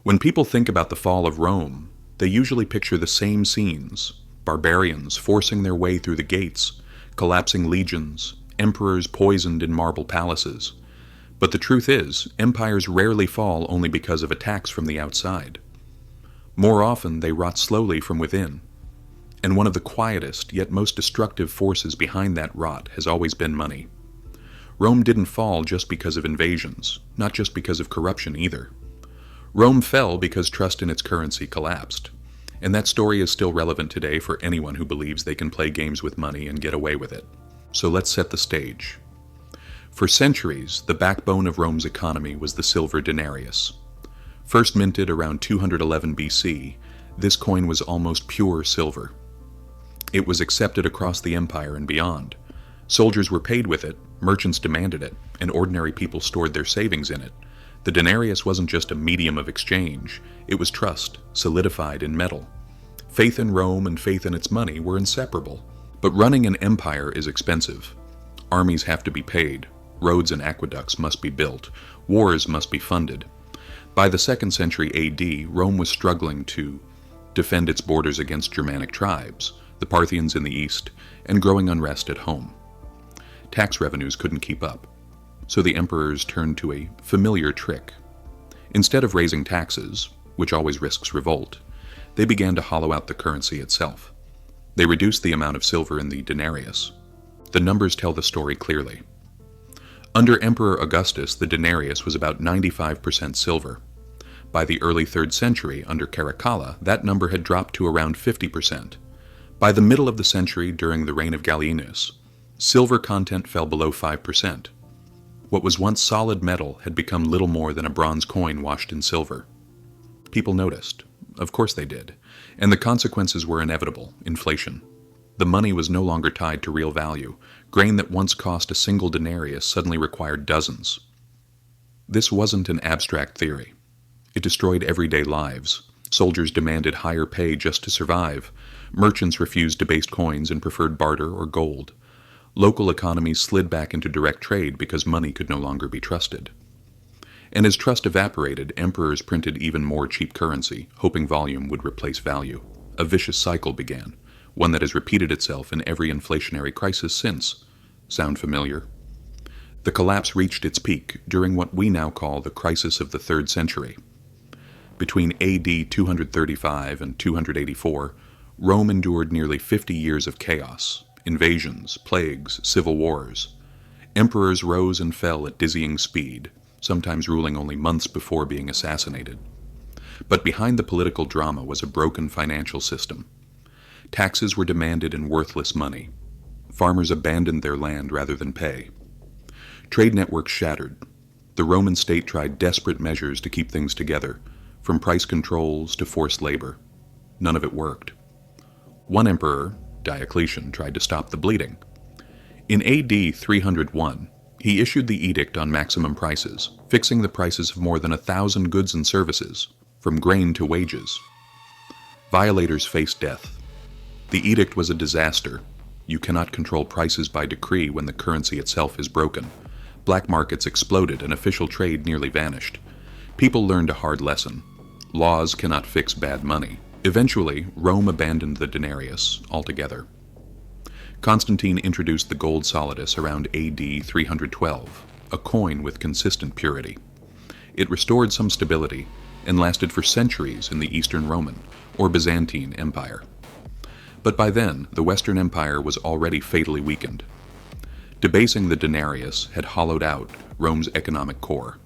When people think about the fall of Rome, they usually picture the same scenes: barbarians forcing their way through the gates, collapsing legions, emperors poisoned in marble palaces. But the truth is, empires rarely fall only because of attacks from the outside. More often, they rot slowly from within. And one of the quietest, yet most destructive forces behind that rot has always been money. Rome didn't fall just because of invasions, not just because of corruption either. Rome fell because trust in its currency collapsed. And that story is still relevant today for anyone who believes they can play games with money and get away with it. So let's set the stage. For centuries, the backbone of Rome's economy was the silver denarius. First minted around 211 BC, this coin was almost pure silver. It was accepted across the empire and beyond. Soldiers were paid with it, merchants demanded it, and ordinary people stored their savings in it. The denarius wasn't just a medium of exchange, it was trust, solidified in metal. Faith in Rome and faith in its money were inseparable. But running an empire is expensive. Armies have to be paid, roads and aqueducts must be built, wars must be funded. By the 2nd century AD, Rome was struggling to defend its borders against Germanic tribes, the Parthians in the east, and growing unrest at home. Tax revenues couldn't keep up, so the emperors turned to a familiar trick. Instead of raising taxes, which always risks revolt, they began to hollow out the currency itself. They reduced the amount of silver in the denarius. The numbers tell the story clearly. Under Emperor Augustus, the denarius was about 95% silver. By the early 3rd century, under Caracalla, that number had dropped to around 50%. By the middle of the century, during the reign of Gallienus, silver content fell below 5%. What was once solid metal had become little more than a bronze coin washed in silver. People noticed. Of course they did. And the consequences were inevitable: inflation. The money was no longer tied to real value. Grain that once cost a single denarius suddenly required dozens. This wasn't an abstract theory. It destroyed everyday lives. Soldiers demanded higher pay just to survive. Merchants refused debased coins and preferred barter or gold. Local economies slid back into direct trade because money could no longer be trusted. And as trust evaporated, emperors printed even more cheap currency, hoping volume would replace value. A vicious cycle began, one that has repeated itself in every inflationary crisis since. Sound familiar? The collapse reached its peak during what we now call the crisis of the 3rd century. Between AD 235 and 284, Rome endured nearly 50 years of chaos, invasions, plagues, civil wars. Emperors rose and fell at dizzying speed, sometimes ruling only months before being assassinated. But behind the political drama was a broken financial system. Taxes were demanded in worthless money. Farmers abandoned their land rather than pay. Trade networks shattered. The Roman state tried desperate measures to keep things together, from price controls to forced labor. None of it worked. One emperor, Diocletian, tried to stop the bleeding. In AD 301, he issued the edict on maximum prices, fixing the prices of more than 1,000 goods and services, from grain to wages. Violators faced death. The edict was a disaster. You cannot control prices by decree when the currency itself is broken. Black markets exploded and official trade nearly vanished. People learned a hard lesson. Laws cannot fix bad money. Eventually, Rome abandoned the denarius altogether. Constantine introduced the gold solidus around AD 312, a coin with consistent purity. It restored some stability and lasted for centuries in the Eastern Roman, or Byzantine, Empire. But by then, the Western Empire was already fatally weakened. Debasing the denarius had hollowed out Rome's economic core.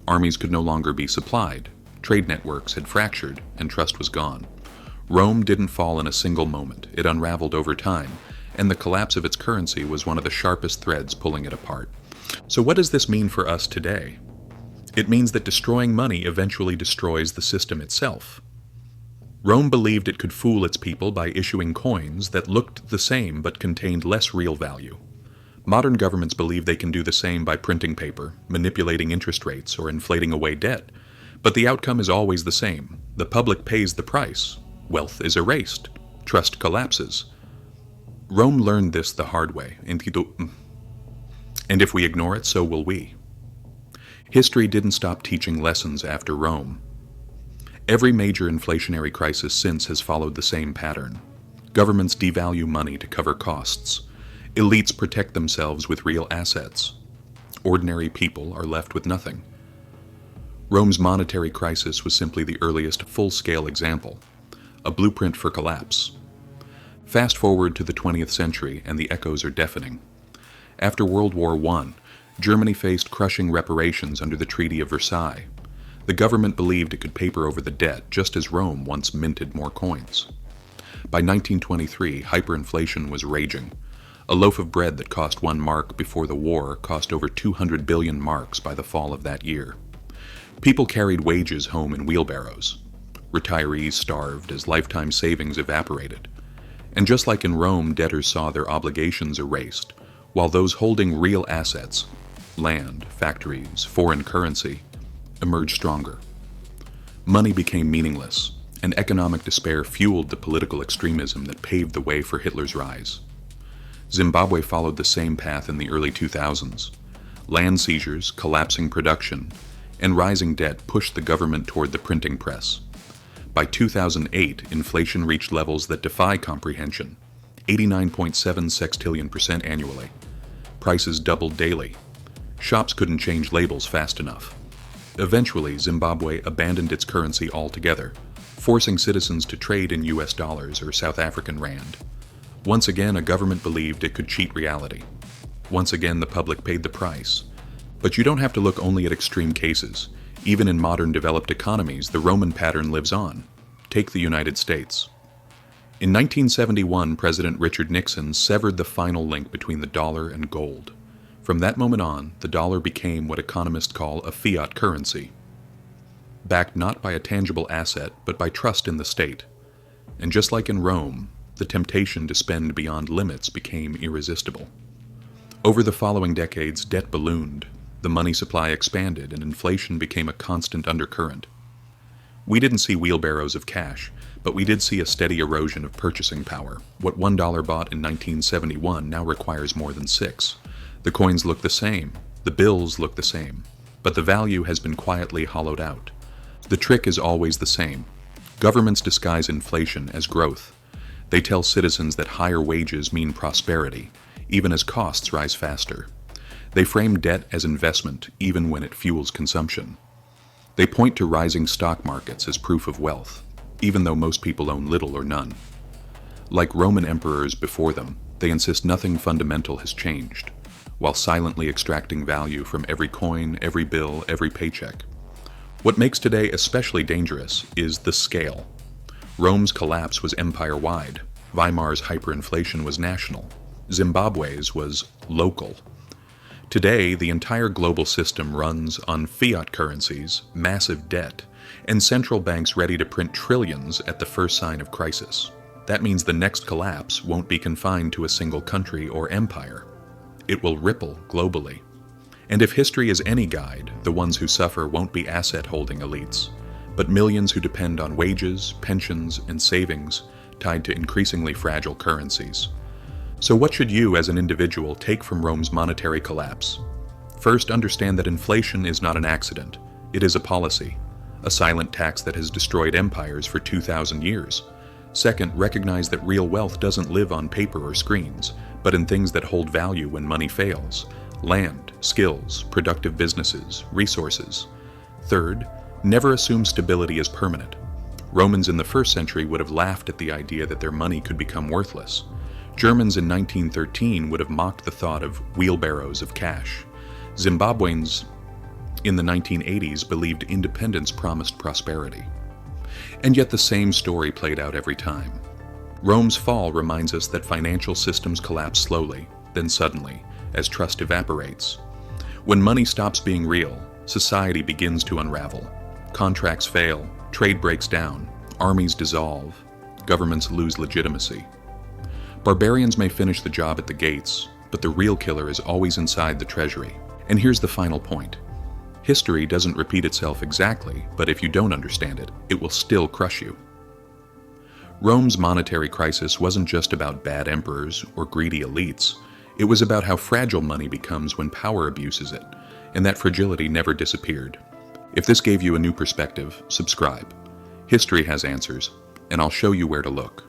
Armies could no longer be supplied, trade networks had fractured, and trust was gone. Rome didn't fall in a single moment, it unraveled over time, and the collapse of its currency was one of the sharpest threads pulling it apart. So what does this mean for us today? It means that destroying money eventually destroys the system itself. Rome believed it could fool its people by issuing coins that looked the same but contained less real value. Modern governments believe they can do the same by printing paper, manipulating interest rates, or inflating away debt. But the outcome is always the same. The public pays the price. Wealth is erased. Trust collapses. Rome learned this the hard way, and if we ignore it, so will we. History didn't stop teaching lessons after Rome. Every major inflationary crisis since has followed the same pattern. Governments devalue money to cover costs. Elites protect themselves with real assets. Ordinary people are left with nothing. Rome's monetary crisis was simply the earliest full-scale example, a blueprint for collapse. Fast forward to the 20th century and the echoes are deafening. After World War I, Germany faced crushing reparations under the Treaty of Versailles. The government believed it could paper over the debt, just as Rome once minted more coins. By 1923, hyperinflation was raging. A loaf of bread that cost 1 mark before the war cost over 200 billion marks by the fall of that year. People carried wages home in wheelbarrows. Retirees starved as lifetime savings evaporated. And just like in Rome, debtors saw their obligations erased, while those holding real assets, land, factories, foreign currency, emerged stronger. Money became meaningless, and economic despair fueled the political extremism that paved the way for Hitler's rise. Zimbabwe followed the same path in the early 2000s. Land seizures, collapsing production, and rising debt pushed the government toward the printing press. By 2008, inflation reached levels that defy comprehension, 89.7 sextillion% annually. Prices doubled daily. Shops couldn't change labels fast enough. Eventually, Zimbabwe abandoned its currency altogether, forcing citizens to trade in US dollars or South African rand. Once again, a government believed it could cheat reality. Once again, the public paid the price. But you don't have to look only at extreme cases. Even in modern developed economies, the Roman pattern lives on. Take the United States. In 1971, President Richard Nixon severed the final link between the dollar and gold. From that moment on, the dollar became what economists call a fiat currency, backed not by a tangible asset, but by trust in the state. And just like in Rome, the temptation to spend beyond limits became irresistible. Over the following decades, debt ballooned, the money supply expanded, and inflation became a constant undercurrent. We didn't see wheelbarrows of cash, but we did see a steady erosion of purchasing power. What $1 bought in 1971 now requires more than 6. The coins look the same, the bills look the same, but the value has been quietly hollowed out. The trick is always the same. Governments disguise inflation as growth. They tell citizens that higher wages mean prosperity, even as costs rise faster. They frame debt as investment, even when it fuels consumption. They point to rising stock markets as proof of wealth, even though most people own little or none. Like Roman emperors before them, they insist nothing fundamental has changed, while silently extracting value from every coin, every bill, every paycheck. What makes today especially dangerous is the scale. Rome's collapse was empire-wide. Weimar's hyperinflation was national. Zimbabwe's was local. Today, the entire global system runs on fiat currencies, massive debt, and central banks ready to print trillions at the first sign of crisis. That means the next collapse won't be confined to a single country or empire. It will ripple globally. And if history is any guide, the ones who suffer won't be asset-holding elites, but millions who depend on wages, pensions, and savings tied to increasingly fragile currencies. So what should you as an individual take from Rome's monetary collapse? First, understand that inflation is not an accident. It is a policy, a silent tax that has destroyed empires for 2,000 years. Second, recognize that real wealth doesn't live on paper or screens, but in things that hold value when money fails: land, skills, productive businesses, resources. Third, never assume stability is permanent. Romans in the 1st century would have laughed at the idea that their money could become worthless. Germans in 1913 would have mocked the thought of wheelbarrows of cash. Zimbabweans in the 1980s believed independence promised prosperity. And yet the same story played out every time. Rome's fall reminds us that financial systems collapse slowly, then suddenly, as trust evaporates. When money stops being real, society begins to unravel. Contracts fail, trade breaks down, armies dissolve, governments lose legitimacy. Barbarians may finish the job at the gates, but the real killer is always inside the treasury. And here's the final point. History doesn't repeat itself exactly, but if you don't understand it, it will still crush you. Rome's monetary crisis wasn't just about bad emperors or greedy elites. It was about how fragile money becomes when power abuses it, and that fragility never disappeared. If this gave you a new perspective, subscribe. History has answers, and I'll show you where to look.